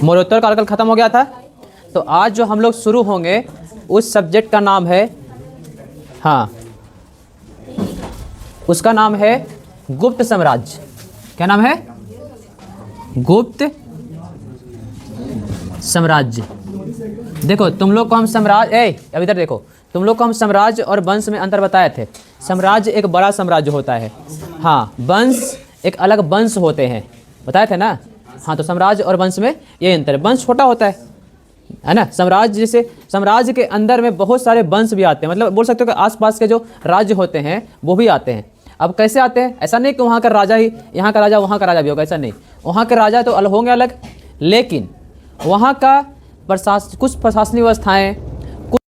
मौर्योत्तर कालखंड खत्म हो गया था। तो आज जो हम लोग शुरू होंगे उस सब्जेक्ट का नाम है, हाँ, उसका नाम है गुप्त साम्राज्य। क्या नाम है? गुप्त साम्राज्य। देखो तुम लोग को हम साम्राज्य, अब इधर देखो, तुम लोग को हम साम्राज्य और वंश में अंतर बताए थे। साम्राज्य एक बड़ा साम्राज्य होता है, हाँ, वंश एक अलग वंश होते हैं, बताए थे ना। हाँ, तो साम्राज्य और वंश में ये अंतर है, वंश छोटा होता है ना। साम्राज्य जैसे साम्राज्य के अंदर में बहुत सारे वंश भी आते हैं, मतलब बोल सकते हो कि आसपास के जो राज्य होते हैं वो भी आते हैं। अब कैसे आते हैं? ऐसा नहीं कि वहाँ का राजा ही यहाँ का राजा वहाँ का राजा भी होगा, ऐसा नहीं। वहाँ के राजा तो अलग होंगे अलग, लेकिन वहाँ का कुछ प्रशासनिक व्यवस्थाएँ, कुछ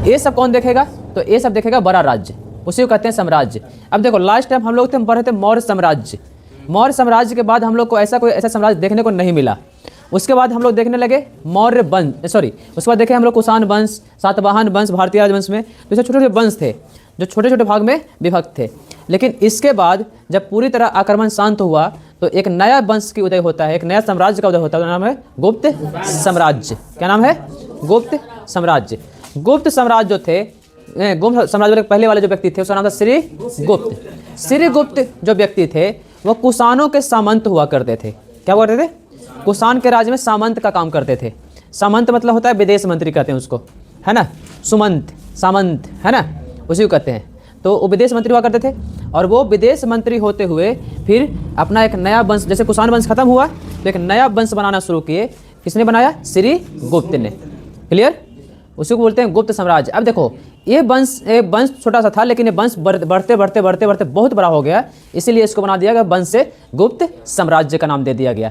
ये सब कौन देखेगा? तो ये सब देखेगा बड़ा राज्य, उसी को कहते हैं साम्राज्य। अब देखो लास्ट टाइम हम लोग थे पढ़े थे मौर्य साम्राज्य। मौर्य साम्राज्य के बाद हम लोग को ऐसा साम्राज्य देखने को नहीं मिला। उसके बाद हम लोग देखने लगे मौर्य वंश, उसके बाद देखे हम लोग कुषाण वंश, सातवाहन वंश, भारतीय राजवंश में तो छोटे छोटे वंश थे जो छोटे छोटे भाग में विभक्त थे। लेकिन इसके बाद जब पूरी तरह आक्रमण शांत हुआ तो एक नया वंश की उदय होता है, एक नया साम्राज्य का उदय होता है, नाम है गुप्त साम्राज्य। क्या नाम है? गुप्त साम्राज्य। गुप्त साम्राज्य जो थे, गुप्त साम्राज्य के पहले वाले जो व्यक्ति थे उसका नाम था श्रीगुप्त। श्रीगुप्त जो व्यक्ति थे वो कुषाणों के सामंत हुआ करते थे। क्या करते थे? कुषाण के राज्य में सामंत का काम करते थे। सामंत मतलब होता है विदेश मंत्री, कहते हैं उसको, है ना। सुमंत, सामंत, है ना, उसी को कहते हैं। तो वो विदेश मंत्री हुआ करते थे और वो विदेश मंत्री होते हुए फिर अपना एक नया वंश, जैसे कुषाण वंश खत्म हुआ तो एक नया वंश बनाना शुरू किए। किसने बनाया? श्रीगुप्त ने। क्लियर? उसी को बोलते हैं गुप्त साम्राज्य। अब देखो ये वंश छोटा सा था, लेकिन ये वंश बढ़ते बढ़ते बढ़ते बढ़ते बहुत बड़ा हो गया, इसीलिए इसको बना दिया गया वंश से गुप्त साम्राज्य का नाम दे दिया गया।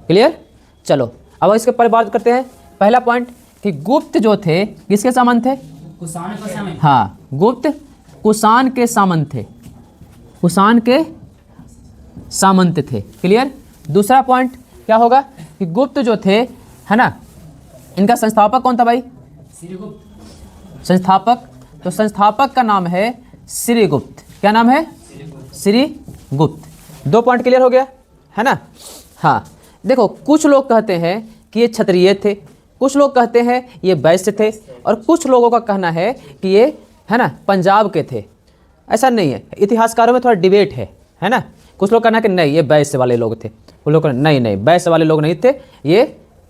क्लियर? चलो अब इसके पर बात करते हैं। पहला पॉइंट कि गुप्त जो थे किसके सामंत थे? कुषाण के सामंत। हाँ, गुप्त कुषाण के सामंत थे, कुषाण के सामंत थे। क्लियर? दूसरा पॉइंट क्या होगा कि गुप्त जो थे, है ना, इनका संस्थापक कौन था भाई? श्रीगुप्त। संस्थापक, तो संस्थापक का नाम है श्रीगुप्त। क्या नाम है? श्रीगुप्त। 2 पॉइंट क्लियर हो गया, है ना। हाँ, देखो कुछ लोग कहते हैं कि ये क्षत्रिय थे, कुछ लोग कहते हैं ये वैश्य थे, और कुछ लोगों का कहना है कि ये, है ना, पंजाब के थे। ऐसा नहीं है, इतिहासकारों में थोड़ा डिबेट है ना। कुछ लोग कहना कि नहीं ये वैश्य वाले लोग थे, कुछ लोग कहना नहीं वैश्य वाले लोग नहीं थे, ये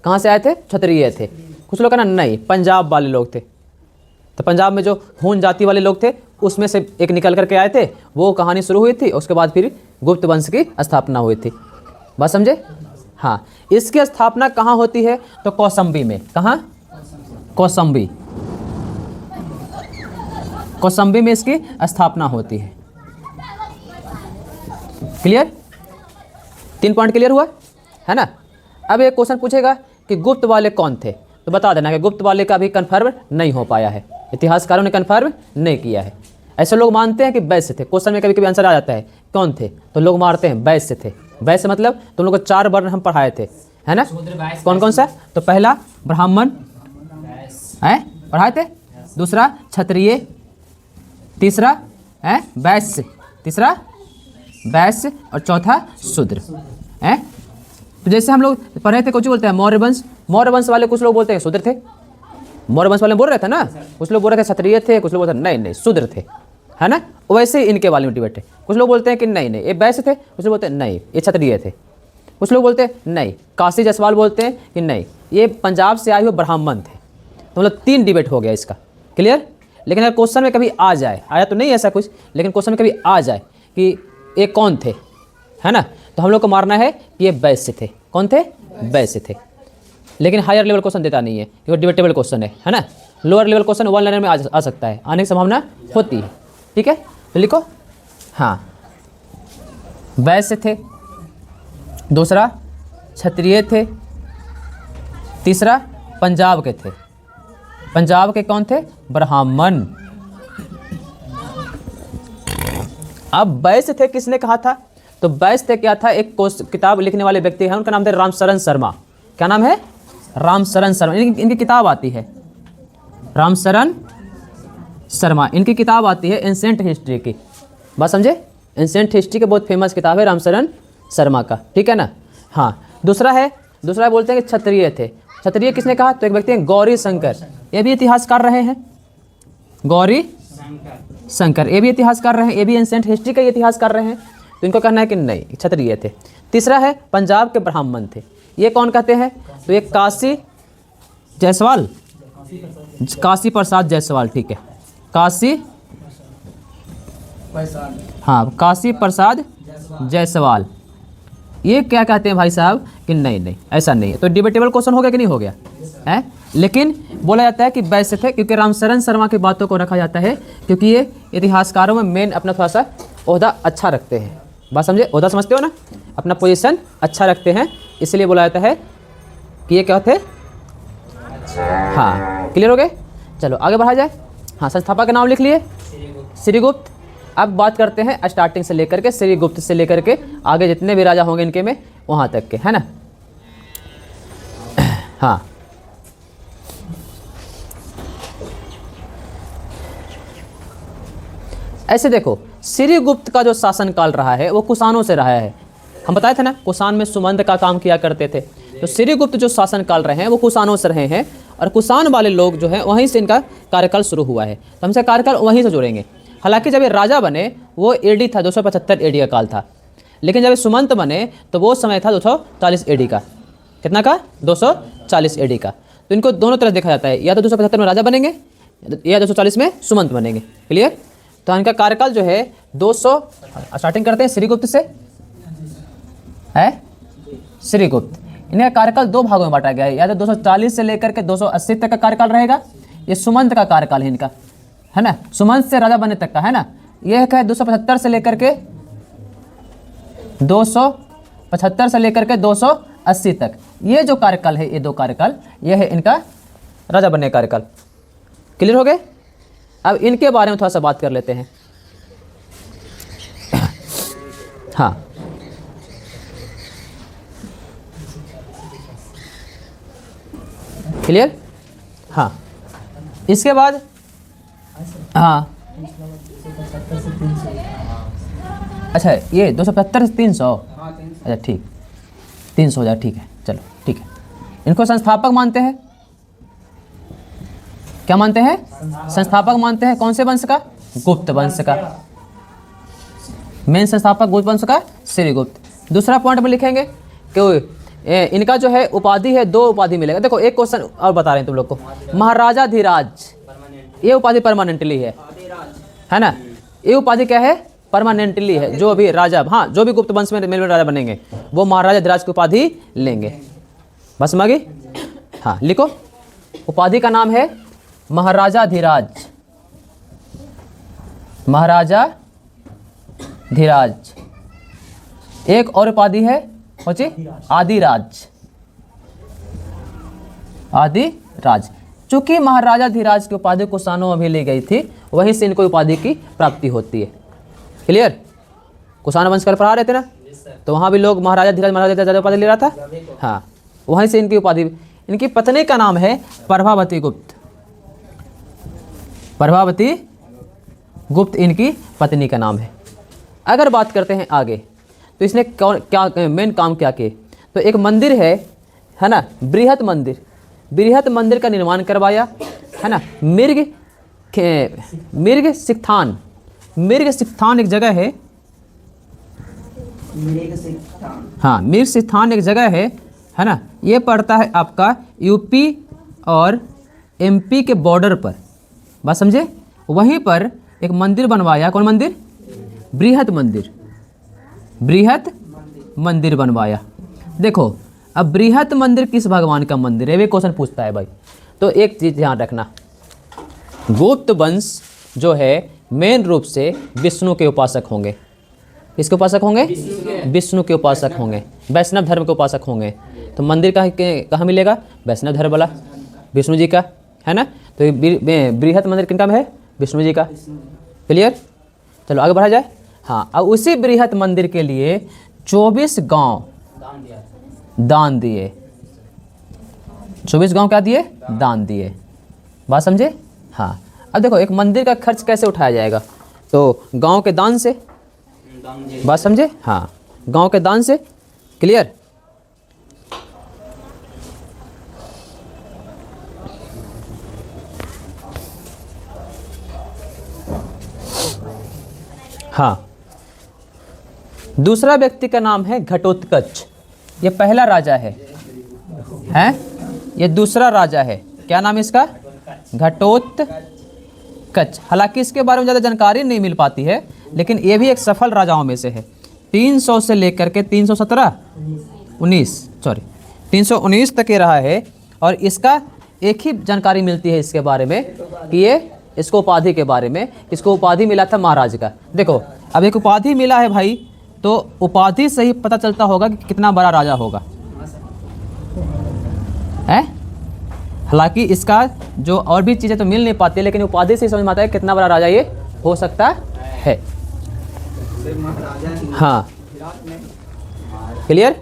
कहाँ से आए थे? क्षत्रिय थे। कुछ लोग कहना नहीं पंजाब वाले लोग थे, तो पंजाब में जो हून जाति वाले लोग थे उसमें से एक निकल करके आए थे, वो कहानी शुरू हुई थी, उसके बाद फिर गुप्त वंश की स्थापना हुई थी। बात समझे? हाँ, इसकी स्थापना कहाँ होती है? तो कौसंबी में। कहाँ? कौसंबी। कौसंबी में इसकी स्थापना होती है। क्लियर? 3 पॉइंट क्लियर हुआ, है ना। अब एक क्वेश्चन पूछेगा कि गुप्त वाले कौन थे, तो बता देना कि गुप्त वाले का भी कन्फर्म नहीं हो पाया है, इतिहासकारों ने कन्फर्म नहीं किया है। ऐसे लोग मानते हैं कि वैश्य थे। क्वेश्चन में कभी कभी आंसर आ जाता है कौन थे, तो लोग मारते हैं वैश्य थे। वैश्य मतलब तुम लोग को 4 वर्ण हम पढ़ाए थे, है ना। कौन कौन सा? तो पहला ब्राह्मण है पढ़ाए थे, दूसरा क्षत्रिय, तीसरा है वैश्य, तीसरा वैश्य, और चौथा शूद्र है। तो जैसे हम लोग पढ़े थे, कुछ बोलते हैं मौर्य वंश। मौर्य वंश वाले कुछ लोग बोलते हैं शूद्र थे। मौर्य वंश वाले बोल रहे थे ना, कुछ लोग बोल रहे थे क्षत्रिय थे, कुछ लोग बोलते हैं नहीं शूद्र थे, है ना। वैसे ही इनके वाले में डिबेट है। कुछ लोग बोलते हैं कि नहीं ये वैश्य थे, कुछ लोग बोलते हैं नहीं ये क्षत्रिय थे, कुछ लोग बोलते हैं नहीं। काशी जायसवाल बोलते हैं कि नहीं ये पंजाब से आए हुए ब्राह्मण थे। तो मतलब 3 डिबेट हो गया इसका। क्लियर? लेकिन अगर क्वेश्चन में कभी आ जाए, आया तो नहीं ऐसा कुछ, लेकिन क्वेश्चन में कभी आ जाए कि ये कौन थे, है ना, तो हम लोग को मारना है कि ये वैश्य थे। कौन थे? वैश्य थे। लेकिन हायर लेवल क्वेश्चन देता नहीं है, ये डिबेटेबल क्वेश्चन है ना। लोअर लेवल क्वेश्चन 1 लाइनर में आ सकता है, आने की संभावना होती है। ठीक है, तो लिखो। हाँ, वैश्य थे, दूसरा क्षत्रिय थे, तीसरा पंजाब के थे। पंजाब के कौन थे? ब्राह्मण। अब वैश्य थे किसने कहा था? तो वैश्य थे क्या था? एक किताब लिखने वाले व्यक्ति हैं, उनका नाम था रामशरण शर्मा। क्या नाम है? रामशरण शर्मा। इनकी किताब आती है रामशरण शर्मा, इनकी किताब आती है एंसेंट हिस्ट्री की। बात समझे? एंसेंट हिस्ट्री की बहुत फेमस किताब है रामशरण शर्मा का, ठीक है ना। हाँ, दूसरा बोलते हैं कि क्षत्रिय थे। क्षत्रिय किसने कहा? तो एक व्यक्ति हैं गौरी शंकर, ये भी इतिहासकार रहे हैं। गौरी शंकर ये भी इतिहासकार रहे हैं, ये भी एंशिएंट हिस्ट्री का ही इतिहास कर रहे हैं। तो इनको कहना है कि नहीं, क्षत्रिय थे। तीसरा है पंजाब के ब्राह्मण थे, ये कौन कहते हैं? तो ये काशी जायसवाल, काशी प्रसाद जायसवाल, ठीक है, काशी, हाँ, काशी प्रसाद जायसवाल। ये क्या कहते हैं भाई साहब कि नहीं ऐसा नहीं है। तो डिबेटेबल क्वेश्चन हो गया कि नहीं हो गया है? लेकिन बोला जाता है कि वैसे थे, क्योंकि रामशरण शर्मा की बातों को रखा जाता है, क्योंकि ये इतिहासकारों में मेन अपना थोड़ा सा ओहदा अच्छा रखते हैं। बात समझे? ओहदा समझते हो ना, अपना पोजीशन अच्छा रखते हैं, इसलिए बोला जाता है कि ये क्या थे। हाँ, क्लियर हो गए? चलो आगे बढ़ा जाए। हाँ, संस्थापक का नाम लिख लिए, श्रीगुप्त। अब बात करते हैं स्टार्टिंग से लेकर के, श्रीगुप्त से लेकर के आगे जितने भी राजा होंगे इनके में, वहाँ तक के, है ना। हाँ, ऐसे देखो, श्रीगुप्त का जो शासनकाल रहा है वो कुषाणों से रहा है। हम बताए थे ना, कुषाण में सुमंत का काम किया करते थे। तो श्रीगुप्त जो शासनकाल रहे हैं वो कुषाणों से रहे हैं, और कुषाण वाले लोग जो हैं वहीं से इनका कार्यकाल शुरू हुआ है। तो हमसे कार्यकाल वहीं से जोड़ेंगे। हालांकि जब ये राजा बने वो एडी था, 275 एडी का काल था, लेकिन जब ये सुमंत बने तो वो समय था 240 एडी का। कितना का? 240 एडी का। तो इनको दोनों तरफ देखा जाता है, या तो 275 में राजा बनेंगे या 240 में सुमंत बनेंगे। क्लियर? तो इनका कार्यकाल जो है 200, स्टार्टिंग करते हैं श्रीगुप्त से, है श्रीगुप्त। इनका कार्यकाल दो भागों में बांटा गया है, या तो 240 से लेकर के 280 तक का कार्यकाल रहेगा, ये सुमंत का कार्यकाल है इनका, है ना, सुमंत से राजा बनने तक का, है ना। यह है 275 से लेकर के 275 से लेकर के 280 तक, ये जो कार्यकाल है, ये दो कार्यकाल, ये है इनका राजा बनने का कार्यकाल। क्लियर हो गए? अब इनके बारे में थोड़ा सा बात कर लेते हैं। हाँ, क्लियर? हाँ, इसके बाद हाँ, अच्छा ये 275 से 300, अच्छा ठीक, 300 हो जाए, ठीक है, चलो ठीक है। इनको संस्थापक मानते हैं। क्या मानते हैं? संस्थापक मानते हैं। कौन से वंश का? गुप्त वंश का। मेन संस्थापक गुप्त वंश का श्रीगुप्त। दूसरा पॉइंट में लिखेंगे कि इनका जो है उपाधि है, दो उपाधि मिलेगा। देखो एक क्वेश्चन और बता रहे हैं तुम लोग को, महाराजा धीराज, ये उपाधि परमानेंटली है ना। ये उपाधि क्या है? परमानेंटली है। जो भी राजा, हाँ, जो भी गुप्त वंश में मेन राजा बनेंगे वो महाराजा धीराज की उपाधि लेंगे। बस समझ गई? हाँ, लिखो, उपाधि का नाम है महाराजा धीराज, महाराजा धीराज। एक और उपाधि है सोची, आदिराज, आदिराज। चूंकि महाराजा धीराज की उपाधि कुषाणों में भी ली गई थी, वहीं से इनको उपाधि की प्राप्ति होती है। क्लियर? कुषाण वंश कर पढ़ा रहे थे ना, तो वहाँ भी लोग महाराजा धीराज उपाधि ले रहा था। हाँ, वहीं से इनकी उपाधि। इनकी पत्नी का नाम है प्रभावती गुप्त, प्रभावती गुप्त इनकी पत्नी का नाम है। अगर बात करते हैं आगे, तो इसने क्या मेन काम क्या किए? तो एक मंदिर है ना, बृहत मंदिर, बृहत मंदिर का निर्माण करवाया, है ना। मिर्ग सिकथान, मिर्ग सिकथान एक जगह है, हाँ, मिर्ग सिकथान एक जगह है ना। ये पड़ता है आपका यूपी और एमपी के बॉर्डर पर। बात समझे? वहीं पर एक मंदिर बनवाया। कौन मंदिर? बृहत मंदिर, बृहत मंदिर बनवाया। देखो, अब बृहत मंदिर किस भगवान का मंदिर है, वे क्वेश्चन पूछता है भाई। तो एक चीज़ ध्यान रखना, गुप्त वंश जो है मेन रूप से विष्णु के उपासक होंगे। किसके उपासक होंगे? विष्णु के उपासक होंगे, वैष्णव धर्म के उपासक होंगे। तो मंदिर कहाँ मिलेगा? वैष्णव धर्म वाला, विष्णु जी का, है ना। तो बृहत मंदिर किनका में है? विष्णु जी का। क्लियर? चलो आगे बढ़ा जाए। हाँ, अब उसी बृहत मंदिर के लिए 24 गांव दान दिए। 24 गांव क्या दिए? दान दिए। बात समझे? हाँ, अब देखो एक मंदिर का खर्च कैसे उठाया जाएगा? तो गांव के दान से। बात समझे? हाँ, गांव के दान से। क्लियर? हाँ, दूसरा व्यक्ति का नाम है घटोत्कच। ये पहला राजा है, हैं? ये दूसरा राजा है। क्या नाम है इसका? घटोत्कच। हालांकि इसके बारे में ज़्यादा जानकारी नहीं मिल पाती है, लेकिन ये भी एक सफल राजाओं में से है। 300 से लेकर के 319 तक ये रहा है। और इसका एक ही जानकारी मिलती है इसके बारे में कि ये इसको उपाधि के बारे में, इसको उपाधि मिला था महाराज का। देखो, अब एक उपाधि मिला है भाई, तो उपाधि से ही पता चलता होगा कि कितना बड़ा राजा होगा, है? हालांकि इसका जो और भी चीज़ें तो मिल नहीं पाती, लेकिन उपाधि से ही समझ में आता है कितना बड़ा राजा ये हो सकता है। हाँ, क्लियर।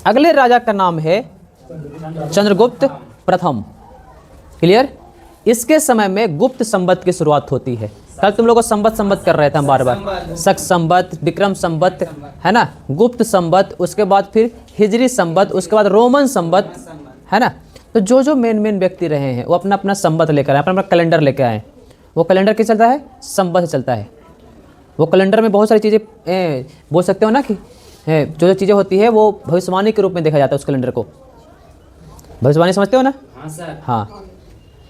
अगले राजा का नाम है चंद्रगुप्त प्रथम। क्लियर। इसके समय में गुप्त संवत की शुरुआत होती है। कल तुम लोग को संवत कर रहे थे हम बार बार, शक संवत, विक्रम संवत, है ना, गुप्त संवत, उसके बाद फिर हिजरी संवत, उसके बाद रोमन संवत, है ना। तो जो जो मेन व्यक्ति रहे हैं वो अपना अपना संवत लेकर आए, अपना अपना कैलेंडर लेकर आए। वो कैलेंडर किस चलता है? संवत से चलता है। वो कैलेंडर में बहुत सारी चीज़ें बोल सकते हो ना कि जो जो चीज़ें होती है वो भविष्यवाणी के रूप में देखा जाता है। उस कैलेंडर को भविष्यवाणी समझते हो ना? हाँ सर। हाँ,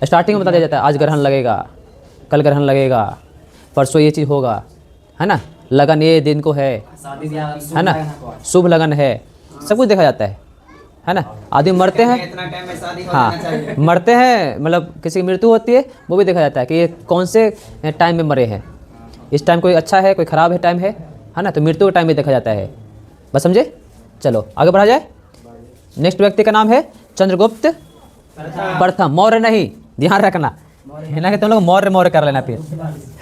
स्टार्टिंग में बता दिया जाता है आज ग्रहण लगेगा, कल ग्रहण लगेगा, परसों ये चीज़ होगा, है ना, लगन ये दिन को है ना, शुभ लगन है, सब कुछ देखा जाता है ना। आदमी मरते हैं, हाँ मरते हैं, मतलब किसी की मृत्यु होती है, वो भी देखा जाता है कि ये कौन से टाइम में मरे हैं। इस टाइम कोई अच्छा है, कोई ख़राब है टाइम है ना, तो मृत्यु का टाइम भी देखा जाता है। बस समझे? चलो आगे बढ़ा जाए। नेक्स्ट व्यक्ति का नाम है चंद्रगुप्त प्रथम। मौर्य नहीं, ध्यान रखना, है ना कि तुम लोग मौर्य कर लेना फिर।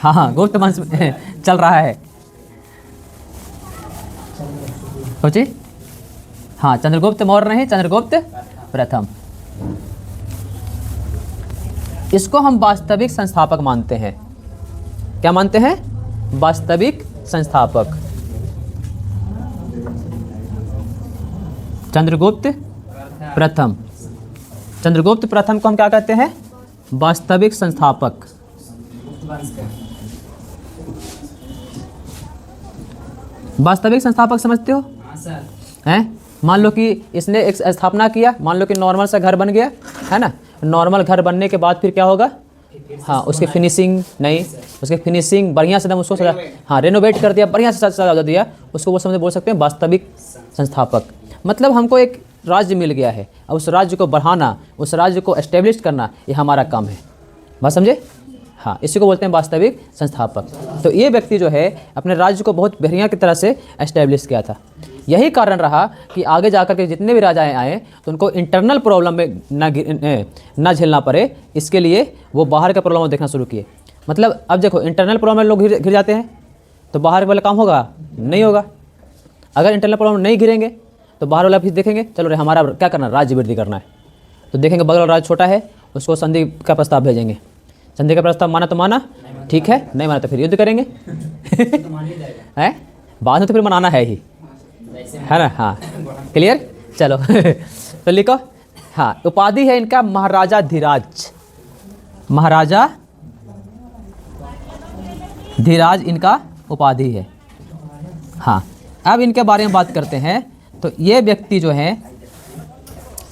हाँ, गुप्त वंश चल रहा है। सोचिए, हाँ, चंद्रगुप्त मौर्य नहीं, चंद्रगुप्त प्रथम। इसको हम वास्तविक संस्थापक मानते हैं। क्या मानते हैं? वास्तविक संस्थापक। चंद्रगुप्त प्रथम। चंद्रगुप्त प्रथम को हम क्या कहते हैं? वास्तविक संस्थापक। वास्तविक संस्थापक समझते हो? हाँ सर। हैं? मान लो कि इसने एक स्थापना किया, मान लो कि नॉर्मल सा घर बन गया, है ना। नॉर्मल घर बनने के बाद फिर क्या होगा? हाँ, उसकी फिनिशिंग नहीं, उसकी फिनिशिंग बढ़िया से एकदम उसको सजा, हाँ रेनोवेट कर दिया, बढ़िया से सजा दिया, उसको वो समझ बोल सकते हैं वास्तविक संस्थापक। मतलब हमको एक राज्य मिल गया है, अब उस राज्य को बढ़ाना, उस राज्य को एस्टेब्लिश करना, ये हमारा काम है। बात समझे? हाँ, इसी को बोलते हैं वास्तविक संस्थापक। तो ये व्यक्ति जो है अपने राज्य को बहुत बढ़िया की तरह से एस्टेब्लिश किया था। यही कारण रहा कि आगे जाकर के जितने भी राजाएं आए तो उनको इंटरनल प्रॉब्लम में ना झेलना पड़े, इसके लिए वो बाहर का प्रॉब्लम देखना शुरू किए। मतलब अब देखो, इंटरनल प्रॉब्लम में लोग घिर जाते हैं तो बाहर वाला काम होगा? नहीं होगा। अगर इंटरनल प्रॉब्लम नहीं घिरेंगे तो बाहर वाला भी देखेंगे, चलो रे हमारा क्या करना है, राज्य वृद्धि करना है, तो देखेंगे बगल वाला राज्य छोटा है, उसको संधि का प्रस्ताव भेजेंगे। संधि का प्रस्ताव माना तो माना, ठीक है, नहीं माना तो फिर युद्ध करेंगे। है, बाद में तो फिर मनाना है ही, है ना। हाँ, क्लियर। चलो तो लिखो। हाँ, उपाधि है इनका महाराजा धीराज। महाराजा धीराज इनका उपाधि है। हाँ, अब इनके बारे में बात करते हैं। तो ये व्यक्ति जो है,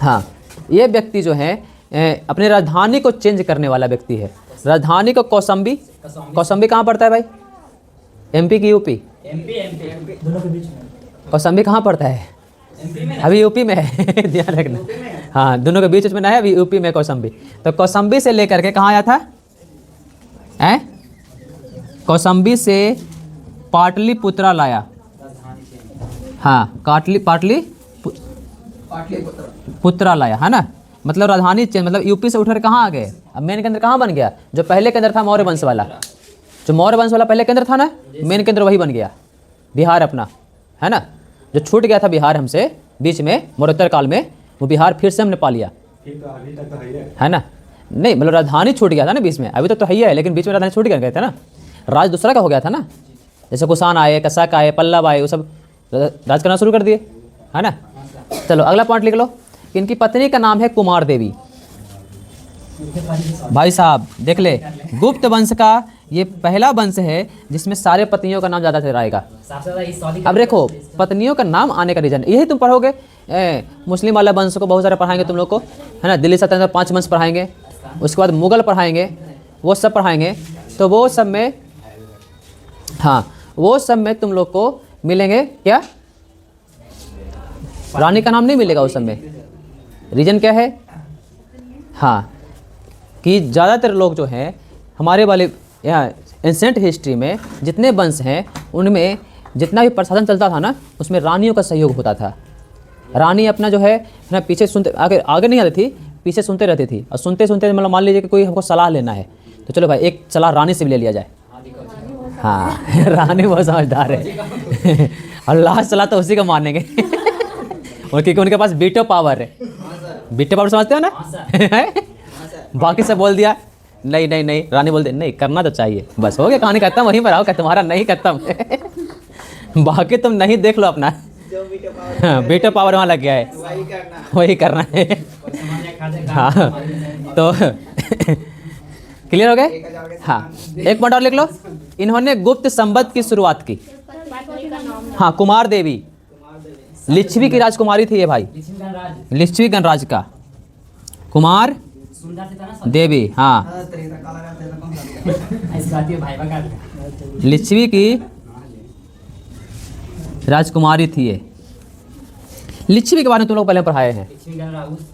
हाँ, ये व्यक्ति जो है अपनी राजधानी को चेंज करने वाला व्यक्ति है। राजधानी को कौशाम्बी, कौशाम्बी कहाँ पड़ता है भाई? एमपी की यूपी? एमपी दोनों के बीच में। कौशाम्बी कहाँ पड़ता है? एमपी में। अभी यूपी में है। ध्यान रखना। हाँ, दोनों के बीच में ना है, अभी यूपी में कौशाम्बी। तो कौशाम्बी से लेकर के कहाँ आया था? कौशाम्बी से पाटलिपुत्रा लाया। हाँ, पाटलिपुत्रा लाया, है ना। मतलब राजधानी चेंज, मतलब यूपी से उठकर कहाँ आ गए? अब मेन केंद्र कहाँ बन गया? जो पहले केंद्र था मौर्य वंश वाला, जो मौर्य वंश वाला पहले केंद्र था ना, मेन केंद्र वही बन गया, बिहार अपना, है ना। जो छूट गया था बिहार हमसे बीच में मौर्योत्तर काल में, वो बिहार फिर से हमने पा लिया, है ना। नहीं, मतलब राजधानी छूट गया था ना बीच में, अभी तक तो है ही है, लेकिन बीच में राजधानी छूट गए थे ना, राज दूसरा का हो गया था ना। जैसे कुषाण आए, कसाक आए, पल्लव आए, वो सब राज करना शुरू कर दिए, है ना। चलो अगला पॉइंट लिख लो। इनकी पत्नी का नाम है कुमार देवी। भाई साहब देख ले, गुप्त वंश का ये पहला वंश है जिसमें सारे पत्नियों का नाम ज़्यादा से आएगा। सबसे ज्यादा इस सऊदी अब देखो पत्नियों का नाम आने का रीजन यही तुम पढ़ोगे। मुस्लिम वाला वंश को बहुत सारे पढ़ाएंगे तुम लोग को, है ना। दिल्ली सल्तनत 5 वंश पढ़ाएंगे, उसके बाद मुगल पढ़ाएंगे, वो सब पढ़ाएंगे। तो वो सब में, हाँ वो सब में तुम लोग को मिलेंगे क्या, रानी का नाम नहीं मिलेगा उस सब में। रीजन क्या है, हाँ कि ज़्यादातर लोग जो हैं हमारे वाले यहाँ एंसेंट हिस्ट्री में जितने वंश हैं उनमें जितना भी प्रशासन चलता था ना उसमें रानियों का सहयोग होता था। रानी अपना जो है ना पीछे सुनते, आगे नहीं आती थी, पीछे सुनते रहती थी। और सुनते सुनते मतलब मान लीजिए कि कोई हमको सलाह लेना है तो चलो भाई एक सलाह रानी से भी ले लिया जाए। हाँ रानी बहुत समझदार है और लास्ट सलाह तो उसी का मानेंगे और क्योंकि उनके पास वीटो पावर है। वीटो पावर समझते हो ना बाकी सब बोल दिया नहीं नहीं नहीं, रानी बोलते नहीं करना तो चाहिए, बस हो गया कहानी खत्म, वहीं पर आओ, तुम्हारा नहीं खत्म बाकी तुम नहीं देख लो अपना। वीटो पावर वहाँ लग गया है, वही करना है। हाँ तो क्लियर हो गए। हाँ एक पॉइंट और लिख लो, इन्होंने गुप्त संवत की शुरुआत की। हाँ कुमार देवी, लिच्छवी की राजकुमारी थी ये भाई, लिच्छवी गणराज का कुमार देवी। हाँ लिच्छवी की राजकुमारी थी ये। लिच्छवी के बारे में तुम लोग पहले पढ़ाए हैं,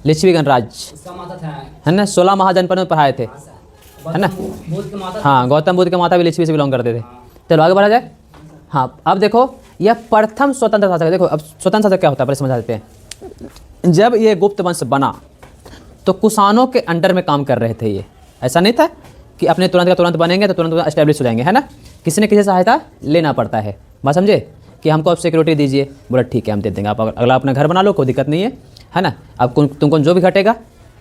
लिच्छवी गणराज है ना, 16 महाजनपद में पढ़ाए थे, है ना। हाँ गौतम बुद्ध के माता भी लिच्छवी से बिलोंग करते थे। चलो आगे बढ़ा जाए। हाँ अब देखो यह प्रथम स्वतंत्र शासक है। देखो अब स्वतंत्र शासक क्या होता है पहले समझा देते हैं। जब ये गुप्त वंश बना तो कुषाणों के अंडर में काम कर रहे थे ये। ऐसा नहीं था कि अपने तुरंत का तुरंत बनेंगे तो तुरंत एस्टेब्लिश हो जाएंगे, है ना। किसी न किसी सहायता लेना पड़ता है। बात समझे कि हमको आप सिक्योरिटी दीजिए, बोला ठीक है हम दे देंगे, आप अगला अपना घर बना लो, कोई दिक्कत नहीं है ना। अब तुमको जो भी घटेगा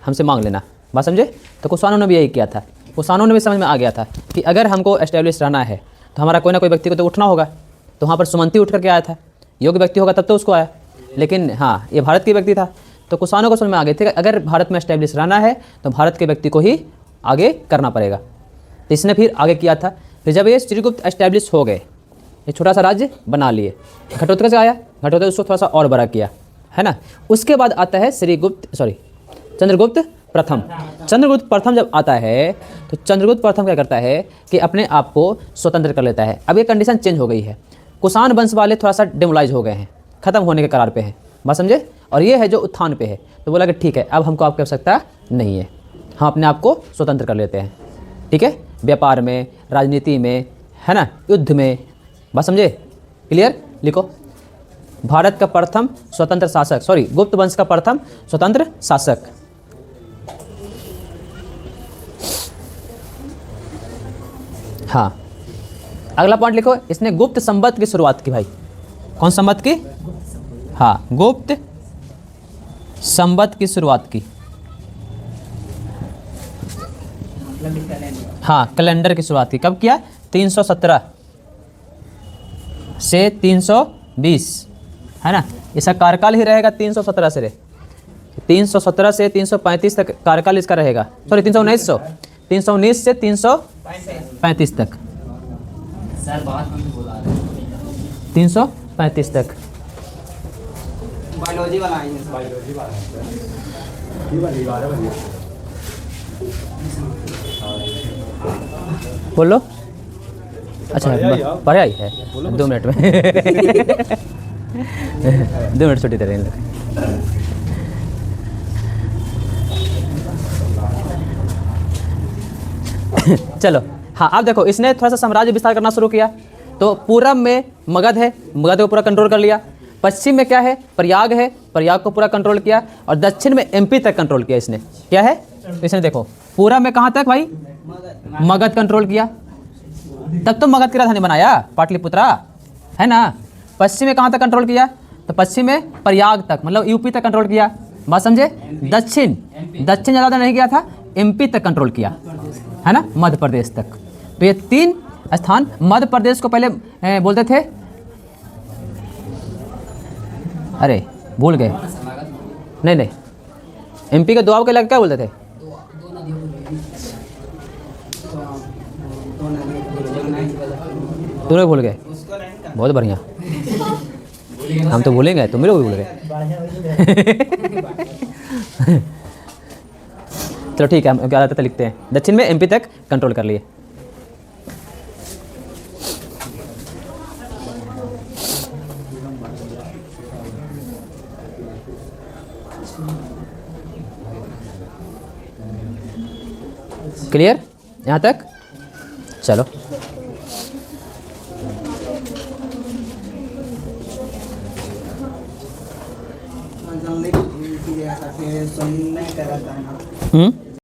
हमसे मांग लेना। बात समझे। तो कुषाणों ने भी यही किया था। कुषाणों ने भी समझ में आ गया था कि अगर हमको एस्टेब्लिश रहना है तो हमारा कोई ना कोई व्यक्ति को तो उठना होगा। तो वहाँ पर सुमंती उठ करके आया था, योग्य व्यक्ति होगा तब तो उसको आया, लेकिन हाँ ये भारत के व्यक्ति था। तो कुषाणों को समझ में आ गए थे कि अगर भारत में एस्टेब्लिश रहना है तो भारत के व्यक्ति को ही आगे करना पड़ेगा। तो इसने फिर आगे किया था। फिर जब ये चित्रगुप्त एस्टेब्लिश हो गए, एक छोटा सा राज्य बना लिए। घटोत्कच से आया, घटोत्कच उसको थोड़ा सा और बड़ा किया, है ना। उसके बाद आता है चंद्रगुप्त प्रथम। चंद्रगुप्त प्रथम जब आता है तो चंद्रगुप्त प्रथम क्या करता है कि अपने आप को स्वतंत्र कर लेता है। अब ये कंडीशन चेंज हो गई है, कुषाण वंश वाले थोड़ा सा डिमोलाइज हो गए हैं, खत्म होने के करार पे हैं। बात समझे। और ये है जो उत्थान पे है। तो बोला कि ठीक है अब हमको आपकी आवश्यकता नहीं है, हम अपने आप को स्वतंत्र कर लेते हैं। ठीक है, व्यापार में, राजनीति में, है ना, युद्ध में। बात समझे। क्लियर। लिखो भारत का प्रथम स्वतंत्र शासक, गुप्त वंश का प्रथम स्वतंत्र शासक। हाँ अगला पॉइंट लिखो, इसने गुप्त संवत की शुरुआत की भाई। कौन संवत की। हाँ गुप्त संवत की शुरुआत की। हाँ कैलेंडर की शुरुआत की। कब किया। 317 से 320, है ना। इसका कार्यकाल ही रहेगा 317 से 317 से 335 तक कार्यकाल इसका रहेगा। 319 से 335 तक, 335 तक। बायोलॉजी वाला बोलो। अच्छा पढ़े आई है 2 मिनट में 2 मिनट छुट्टी दे रहे हैं। चलो हाँ अब देखो इसने थोड़ा सा साम्राज्य विस्तार करना शुरू किया। तो पूरब में मगध है, मगध को पूरा कंट्रोल कर लिया। पश्चिम में क्या है, प्रयाग है, प्रयाग को पूरा कंट्रोल किया। और दक्षिण में एमपी तक कंट्रोल किया इसने। क्या है इसने, देखो पूरब में कहाँ तक भाई, मगध कंट्रोल किया। तब तो मगध की राजधानी बनाया पाटलिपुत्रा, है ना। पश्चिम में कहाँ तक कंट्रोल किया, तो पश्चिम में प्रयाग तक, मतलब यूपी तक कंट्रोल किया। बात समझे। दक्षिण ज़्यादा नहीं किया था, एमपी तक कंट्रोल किया, है ना, मध्य प्रदेश तक। तो ये 3 स्थान। मध्य प्रदेश को पहले बोलते थे, अरे भूल गए, नहीं एमपी के दुआब के इलाके क्या बोलते थे, तुमने भूल गए, बहुत बढ़िया। हम तो भूलेंगे, तुम लोग भी भूल गए। चलो ठीक है, हम क्या तक लिखते हैं। दक्षिण में एमपी तक कंट्रोल कर लिए। क्लियर यहाँ तक? चलो जल्दी सुनने करा था ना।